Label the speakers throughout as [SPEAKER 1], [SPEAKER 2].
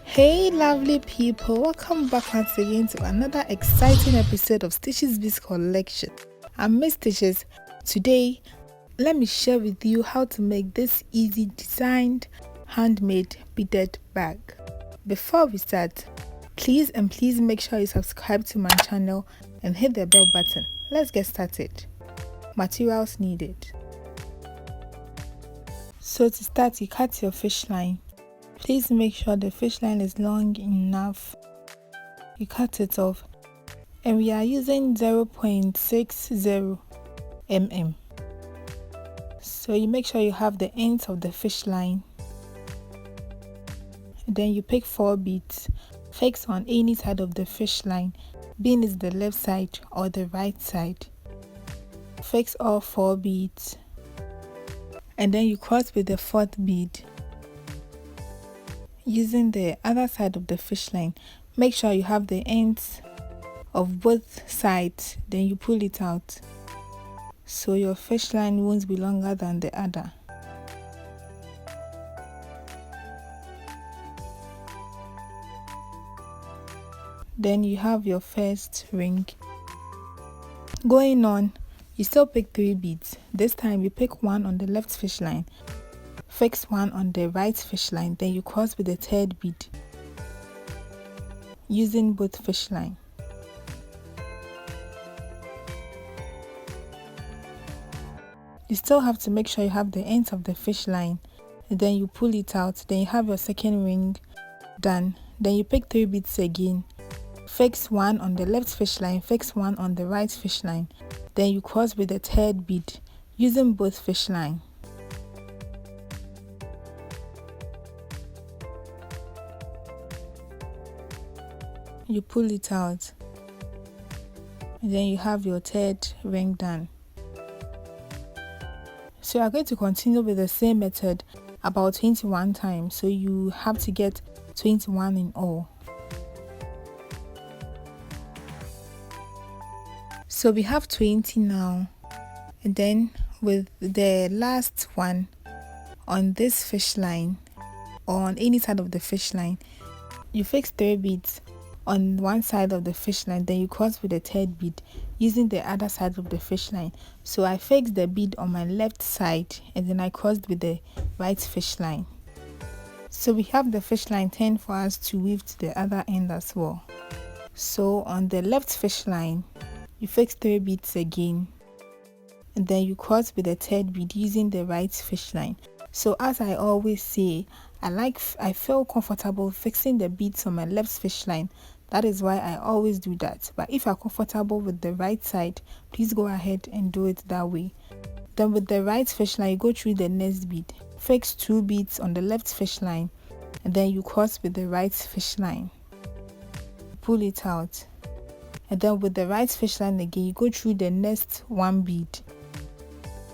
[SPEAKER 1] Hey lovely people, welcome back once again to another exciting episode of Stitches Biz Collection. I'm Miss Stitches. Today, let me share with you how to make this easy designed handmade beaded bag. Before we start, please make sure you subscribe to my channel and hit the bell button. Let's get started. Materials needed. So to start, you cut your fish line. Please make sure the fish line is long enough. You cut it off, and we are using 0.60 mm. So you make sure you have the ends of the fish line. Then you pick 4 beads. Fix on any side of the fish line, being it the left side or the right side. Fix all 4 beads, and then you cross with the 4th bead. Using the other side of the fish line, make sure you have the ends of both sides, then you pull it out so your fish line won't be longer than the other. Then you have your first ring. Going on, you still pick 3 beads. This time you pick 1 on the left fish line, fix 1 on the right fish line, then you cross with the 3rd bead using both fish line. You still have to make sure you have the ends of the fish line, and then you pull it out. Then you have your second ring done. Then you pick 3 beads again, fix 1 on the left fish line, fix 1 on the right fish line, then you cross with the 3rd bead using both fish line. You pull it out, and then you have your 3rd ring done. So you are going to continue with the same method about 21 times, so you have to get 21 in all. So we have 20 now, and then with the last one on this fish line or on any side of the fish line, you fix 3 beads on one side of the fish line, then you cross with the 3rd bead using the other side of the fish line. So I fixed the bead on my left side, and then I crossed with the right fish line. So we have the fish line turned for us to weave to the other end as well. So on the left fish line, you fix 3 beads again, and then you cross with the 3rd bead using the right fish line. So as I always say, I feel comfortable fixing the beads on my left fish line. That is why I always do that. But if you're comfortable with the right side, please go ahead and do it that way. Then with the right fish line, you go through the next bead, fix 2 beads on the left fish line, and then you cross with the right fish line. Pull it out, and then with the right fish line again, you go through the next 1 bead,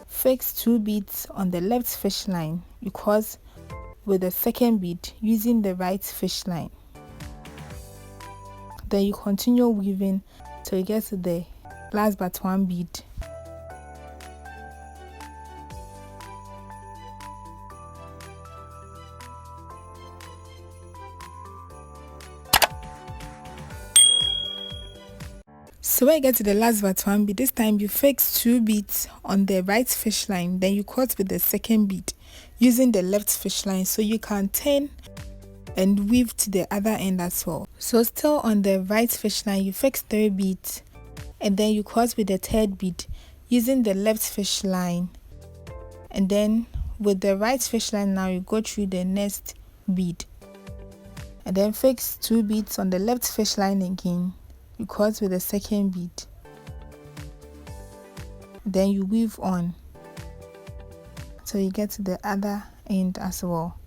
[SPEAKER 1] fix 2 beads on the left fish line, you cross with the 2nd bead using the right fish line. Then you continue weaving till you get to the last but 1 bead. So when you get to the last but 1 bead, this time you fix 2 beads on the right fish line, then you cross with the 2nd bead using the left fish line, so you can turn and weave to the other end as well. So still on the right fish line, you fix 3 beads, and then you cross with the 3rd bead using the left fish line, and then with the right fish line now you go through the next bead, and then fix 2 beads on the left fish line again, you cross with the 2nd bead, then you weave on so you get to the other end as well.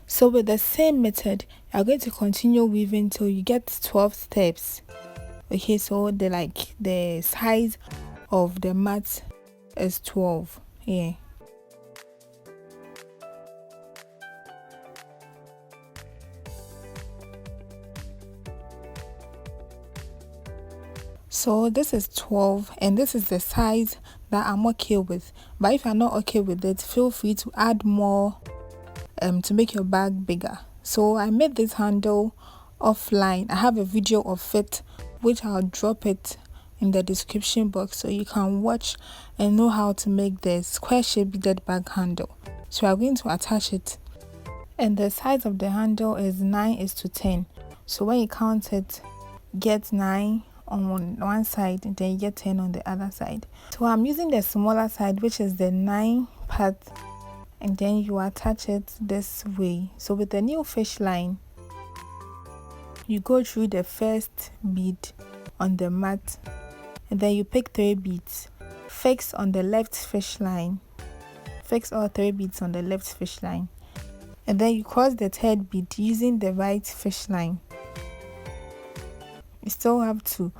[SPEAKER 1] So with the same method, you are going to continue weaving till you get 12 steps. Okay, so the size of the mat is 12. Yeah. So this is 12 and this is the size that I'm okay with. But if you're not okay with it, feel free to add more to make your bag bigger. So I made this handle offline. I have a video of it which I'll drop it in the description box so you can watch and know how to make the square shaped beaded bag handle. So I'm going to attach it, and the size of the handle is 9:10. So when you count it, get 9 on one side and then you get 10 on the other side. So I'm using the smaller side, which is the 9 part, and then you attach it this way. So with the new fish line, you go through the first bead on the mat and then you pick 3 beads, fix on the left fish line, fix all 3 beads on the left fish line, and then you cross the 3rd bead using the right fish line. You still have to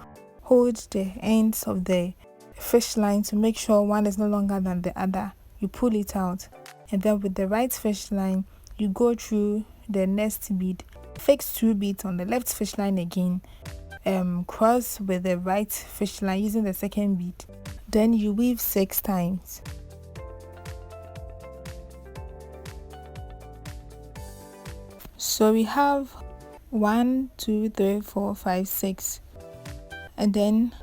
[SPEAKER 1] hold the ends of the fish line to make sure one is no longer than the other. You pull it out, and then with the right fish line you go through the next bead, fix 2 beads on the left fish line again, cross with the right fish line using the 2nd bead, then you weave 6 times. So we have 1, 2, 3, 4, 5, 6, and then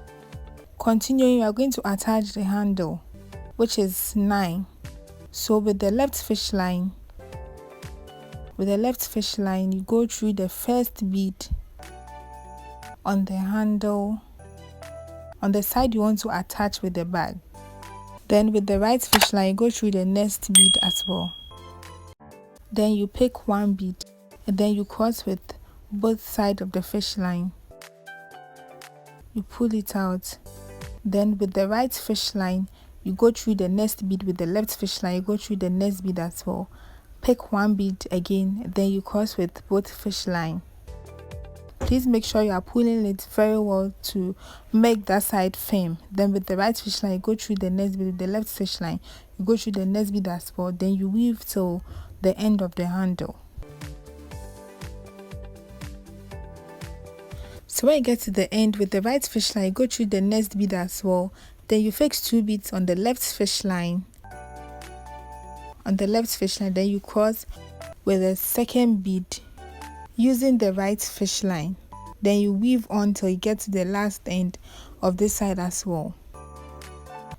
[SPEAKER 1] continuing, you are going to attach the handle, which is 9. So with the left fish line, you go through the first bead on the handle on the side you want to attach with the bag. Then with the right fish line, you go through the next bead as well. Then you pick 1 bead and then you cross with both sides of the fish line. You pull it out. Then with the right fish line, you go through the next bead. With the left fish line, you go through the next bead as well. Pick 1 bead again, then you cross with both fish line. Please make sure you are pulling it very well to make that side firm. Then with the right fish line, you go through the next bead. With the left fish line, you go through the next bead as well. Then you weave till the end of the handle. So when you get to the end, with the right fish line, you go through the next bead as well. Then you fix 2 beads on the left fish line. Then you cross with the 2nd bead using the right fish line. Then you weave on till you get to the last end of this side as well.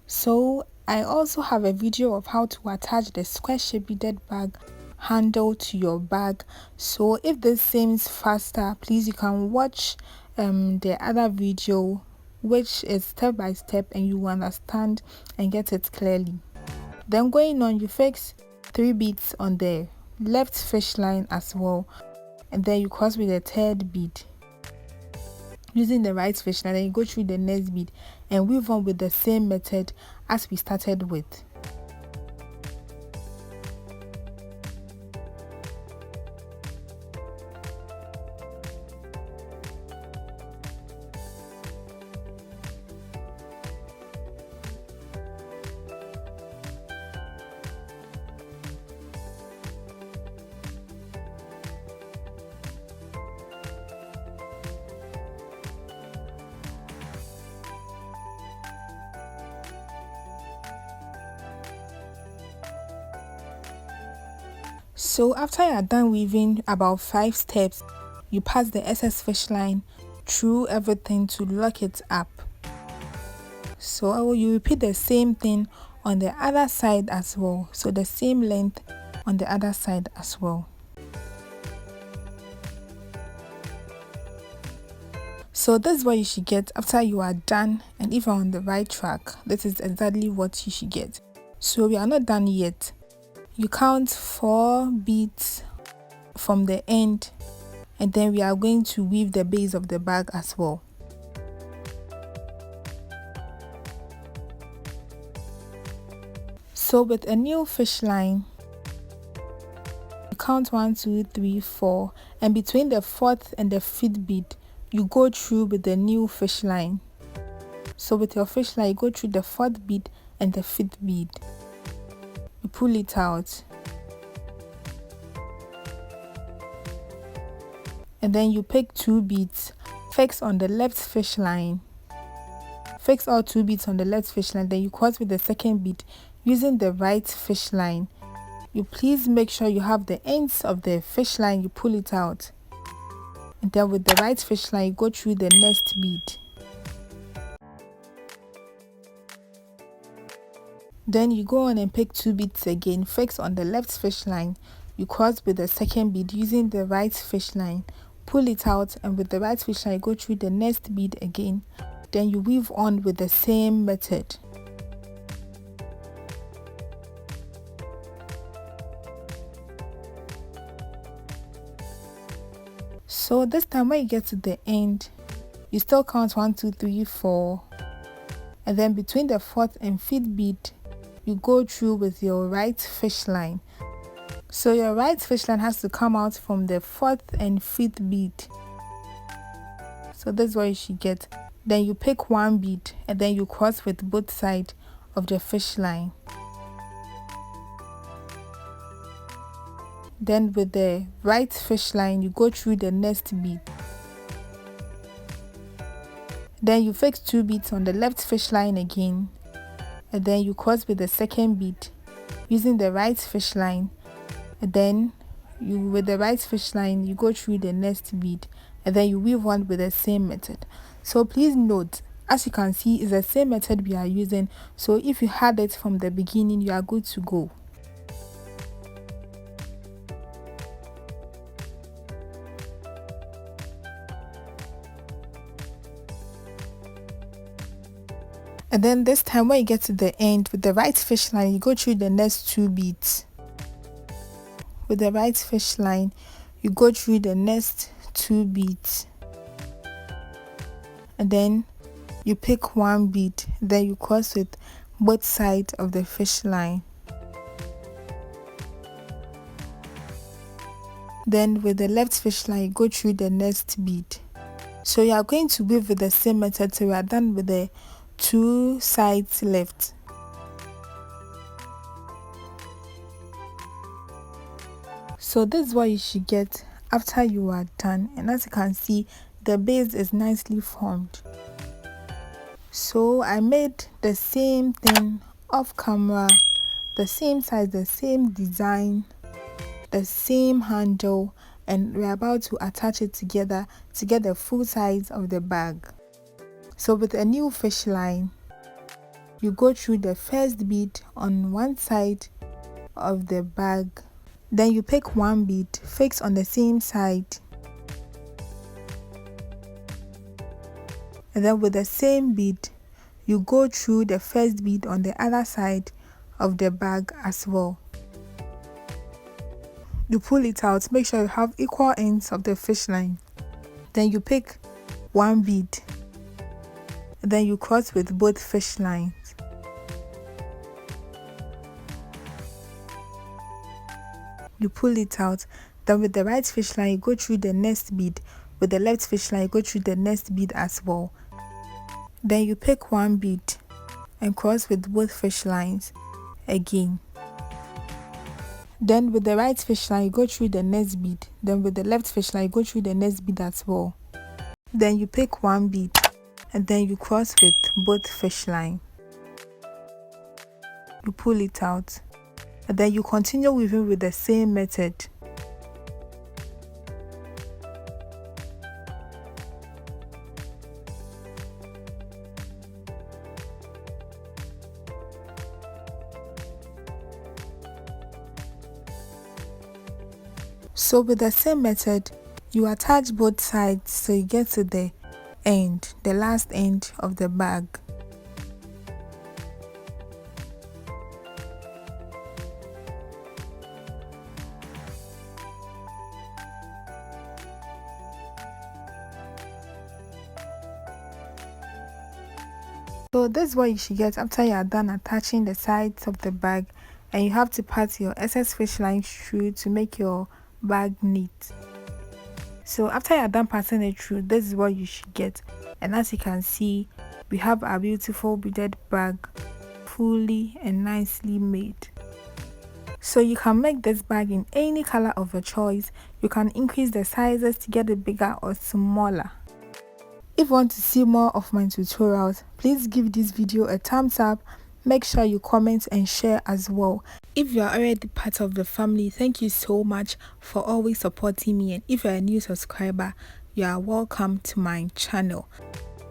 [SPEAKER 1] So I also have a video of how to attach the square shaped beaded bag handle to your bag. So if this seems faster, please you can watch the other video, which is step by step, and you will understand and get it clearly. Then going on, you fix 3 beads on the left fish line as well, and then you cross with the 3rd bead using the right fish line. Then you go through the next bead and weave on with the same method as we started with. So after you are done weaving about 5 steps, you pass the excess fish line through everything to lock it up. So you repeat the same thing on the other side as well. So the same length on the other side as well. So this is what you should get after you are done, and if you're on the right track, this is exactly what you should get. So we are not done yet. You count 4 beads from the end, and then we are going to weave the base of the bag as well. So with a new fish line, you count 1, 2, 3, 4, and between the 4th and the 5th bead, you go through with the new fish line. So with your fish line, you go through the 4th bead and the 5th bead. You pull it out. And then you pick 2 beads. Fix on the left fish line. Fix all 2 beads on the left fish line. Then you cross with the 2nd bead using the right fish line. You please make sure you have the ends of the fish line. You pull it out. And then with the right fish line, you go through the next bead. Then you go on and pick 2 beads again. Fix on the left fish line. You cross with the 2nd bead using the right fish line. Pull it out, and with the right fish line, go through the next bead again. Then you weave on with the same method. So this time when you get to the end, you still count 1, 2, 3, 4, and then between the 4th and 5th bead, you go through with your right fish line. So your right fish line has to come out from the 4th and 5th bead. So this is what you should get. Then you pick 1 bead and then you cross with both sides of the fish line. Then with the right fish line, you go through the next bead. Then you fix 2 beads on the left fish line again, and then you cross with the 2nd bead using the right fish line. And then with the right fish line, you go through the next bead, and then you weave on with the same method. So please note, as you can see, it's the same method we are using. So if you had it from the beginning, you are good to go. And then this time when you get to the end, with the right fish line, you go through the next 2 beads. With the right fish line, you go through the next 2 beads. And then you pick 1 bead, then you cross with both sides of the fish line. Then with the left fish line, you go through the next bead. So you are going to weave with the same method till we are done with the 2 sides left. So this is what you should get after you are done, and as you can see, the base is nicely formed. So I made the same thing off camera, the same size, the same design, the same handle, and we're about to attach it together to get the full size of the bag. So with a new fish line, you go through the first bead on one side of the bag. Then you pick 1 bead, fix on the same side. And then with the same bead, you go through the first bead on the other side of the bag as well. You pull it out, make sure you have equal ends of the fish line. Then you pick 1 bead. And then you cross with both fish lines. You pull it out. Then with the right fish line, you go through the next bead. With the left fish line, you go through the next bead as well. Then you pick 1 bead and cross with both fish lines again. Then with the right fish line, you go through the next bead. Then with the left fish line, you go through the next bead as well. Then you pick 1 bead and then you cross with both fish line. You pull it out. And then you continue weaving with the same method. So with the same method, you attach both sides so you get to the end, the last end of the bag. So this is what you should get after you are done attaching the sides of the bag, and you have to pat your excess fish line through to make your bag neat. So after you're done passing it through, this is what you should get. And as you can see, we have our beautiful beaded bag, fully and nicely made. So you can make this bag in any color of your choice. You can increase the sizes to get it bigger or smaller. If you want to see more of my tutorials, please give this video a thumbs up. Make sure you comment and share as well. If you are already part of the family, thank you so much for always supporting me. And if you are a new subscriber, you are welcome to my channel.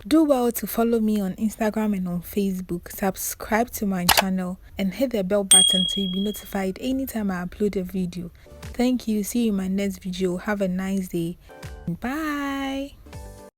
[SPEAKER 1] Do well to follow me on Instagram and on Facebook. Subscribe to my channel and hit the bell button so you'll be notified anytime I upload a video. Thank you. See you in my next video. Have a nice day. Bye.